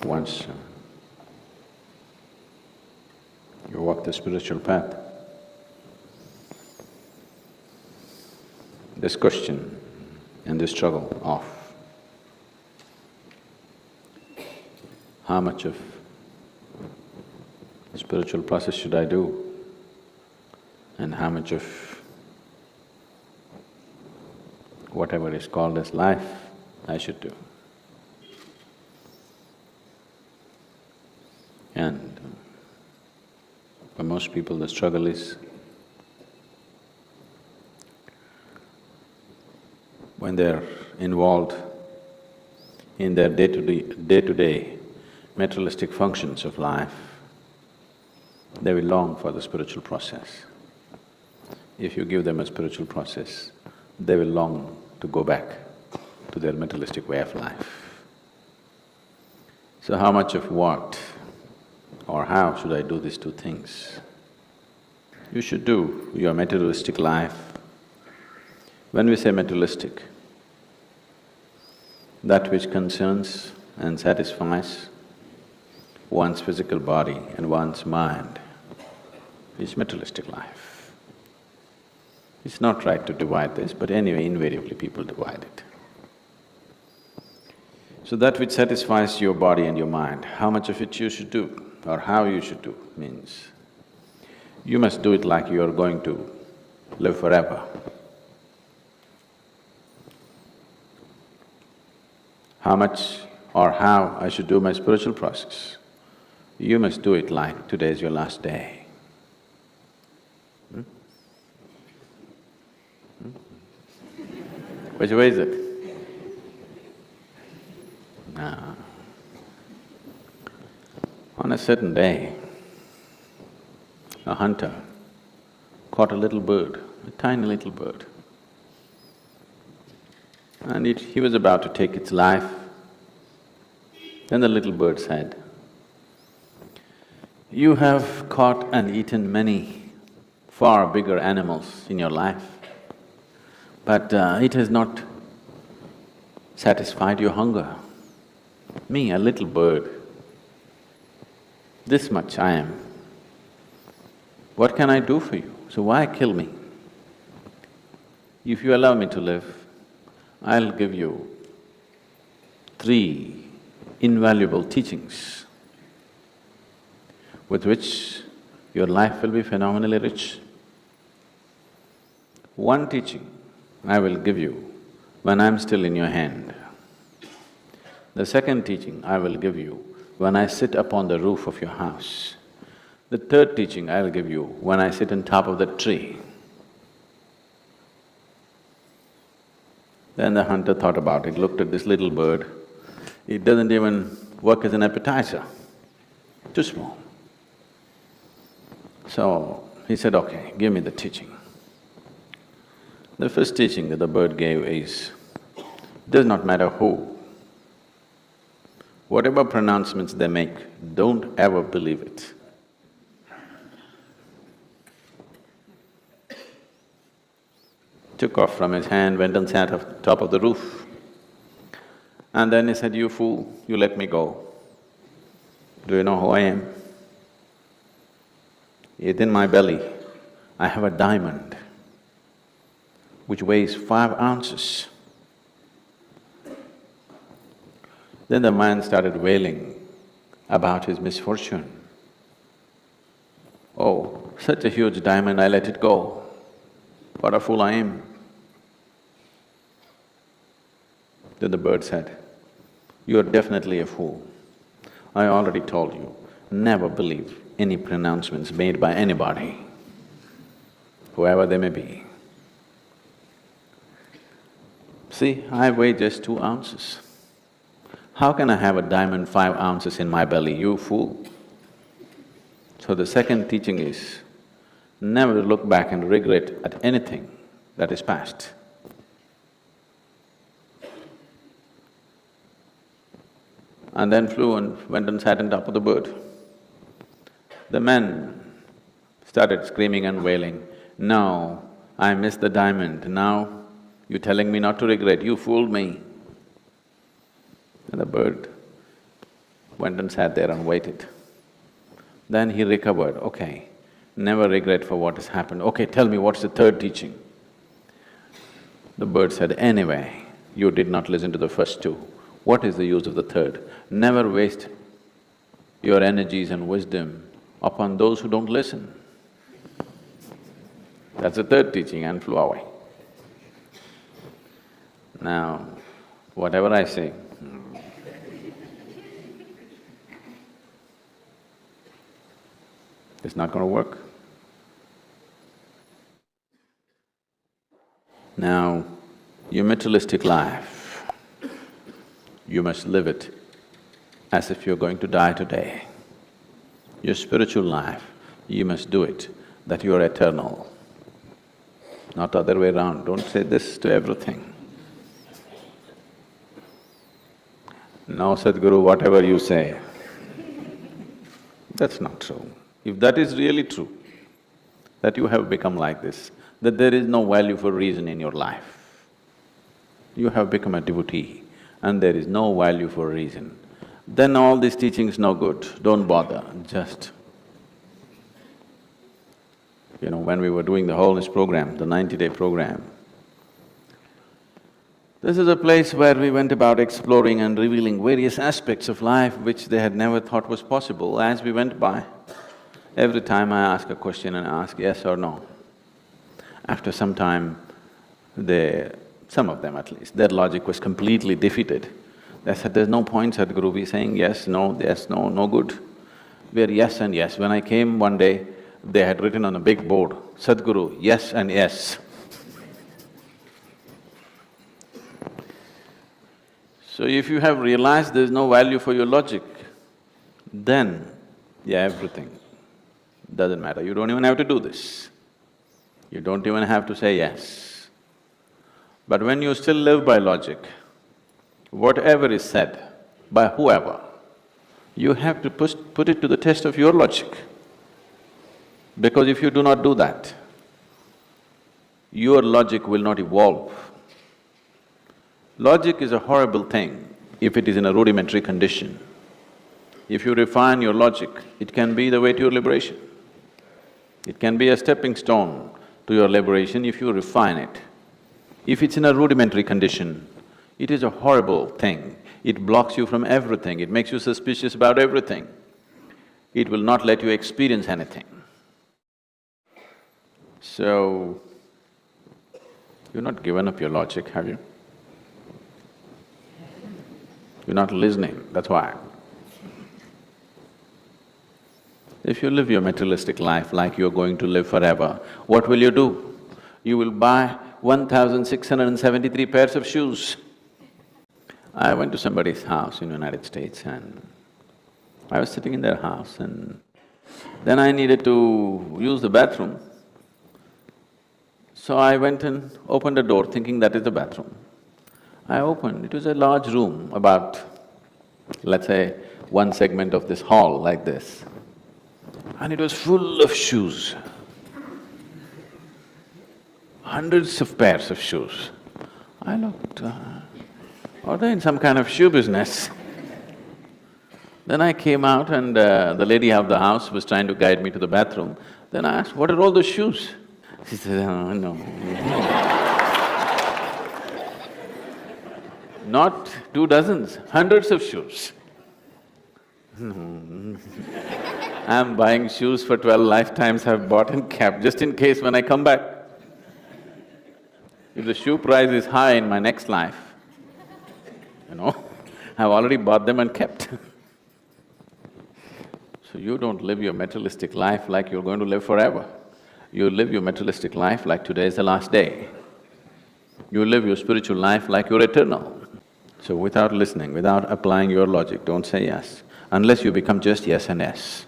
once you walk the spiritual path, this question and this struggle of how much of spiritual process should I do and how much of whatever is called as life I should do. And for most people the struggle is when they're involved in their day-to-day materialistic functions of life, they will long for the spiritual process. If you give them a spiritual process, they will long to go back to their materialistic way of life. So how much of what or how should I do these two things? You should do your materialistic life. When we say materialistic, that which concerns and satisfies one's physical body and one's mind is materialistic life. It's not right to divide this, but anyway, invariably people divide it. So that which satisfies your body and your mind, how much of it you should do or how you should do means you must do it like you are going to live forever. How much or how I should do my spiritual process, you must do it like today is your last day. Which way is it? No. On a certain day, a hunter caught a little bird, a tiny little bird, and he was about to take its life. Then the little bird said, "You have caught and eaten many far bigger animals in your life, but it has not satisfied your hunger. Me, a little bird, this much I am. What can I do for you? So why kill me? If you allow me to live, I'll give you 3 invaluable teachings with which your life will be phenomenally rich. One teaching I will give you when I'm still in your hand. The second teaching I will give you when I sit upon the roof of your house. The third teaching I'll give you when I sit on top of the tree." Then the hunter thought about it, looked at this little bird. It doesn't even work as an appetizer, too small. So he said, "Okay, give me the teaching." The first teaching that the bird gave is, does not matter who, whatever pronouncements they make, don't ever believe it. Took off from his hand, went and sat on top of the roof. And then he said, "You fool, you let me go. Do you know who I am? Within my belly, I have a diamond which weighs 5 ounces. Then the man started wailing about his misfortune. "Oh, such a huge diamond, I let it go. What a fool I am." Then the bird said, "You are definitely a fool. I already told you, never believe any pronouncements made by anybody, whoever they may be. See, I weigh just 2 ounces. How can I have a diamond 5 ounces in my belly, you fool?" So the second teaching is, never look back and regret at anything that is past. And then flew and went and sat on top of the bird. The man started screaming and wailing, "No, I missed the diamond, now you're telling me not to regret, you fooled me." And the bird went and sat there and waited. Then he recovered, okay, never regret for what has happened. Okay, tell me, what's the third teaching? The bird said, anyway, you did not listen to the first two. What is the use of the third? Never waste your energies and wisdom upon those who don't listen. That's the third teaching, and flew away. Now, whatever I say, it's not going to work. Now, your materialistic life, you must live it as if you're going to die today. Your spiritual life, you must do it that you're eternal, not the other way around. Don't say this to everything. No, Sadhguru, whatever you say, that's not true. If that is really true, that you have become like this, that there is no value for reason in your life, you have become a devotee and there is no value for reason, then all these teachings no good, don't bother, just… when we were doing the wholeness program, the 90-day program, this is a place where we went about exploring and revealing various aspects of life which they had never thought was possible. As we went by, every time I ask a question and ask yes or no. After some time, some of them at least, their logic was completely defeated. They said, there's no point, Sadhguru, we saying yes, no, no good. We're yes and yes. When I came one day, they had written on a big board, Sadhguru, yes and yes. So if you have realized there's no value for your logic, then, everything doesn't matter. You don't even have to do this. You don't even have to say yes. But when you still live by logic, whatever is said by whoever, you have to put it to the test of your logic. Because if you do not do that, your logic will not evolve. Logic is a horrible thing if it is in a rudimentary condition. If you refine your logic, it can be the way to your liberation. It can be a stepping stone to your liberation if you refine it. If it's in a rudimentary condition, it is a horrible thing. It blocks you from everything, it makes you suspicious about everything. It will not let you experience anything. So, you've not given up your logic, have you? You're not listening, that's why. If you live your materialistic life like you're going to live forever, what will you do? You will buy 1,673 pairs of shoes. I went to somebody's house in the United States and I was sitting in their house and then I needed to use the bathroom. So I went and opened the door thinking that is the bathroom. I opened, it was a large room, about, let's say, one segment of this hall like this, and it was full of shoes. Hundreds of pairs of shoes. I looked, are they in some kind of shoe business? Then I came out and the lady of the house was trying to guide me to the bathroom. Then I asked, what are all those shoes? She said, oh, no. Not 2 dozens, hundreds of shoes. I'm buying shoes for 12 lifetimes I've bought and kept, just in case when I come back. If the shoe price is high in my next life, I've already bought them and kept. So you don't live your materialistic life like you're going to live forever. You live your materialistic life like today is the last day. You live your spiritual life like you're eternal. So without listening, without applying your logic, don't say yes, unless you become just yes and yes.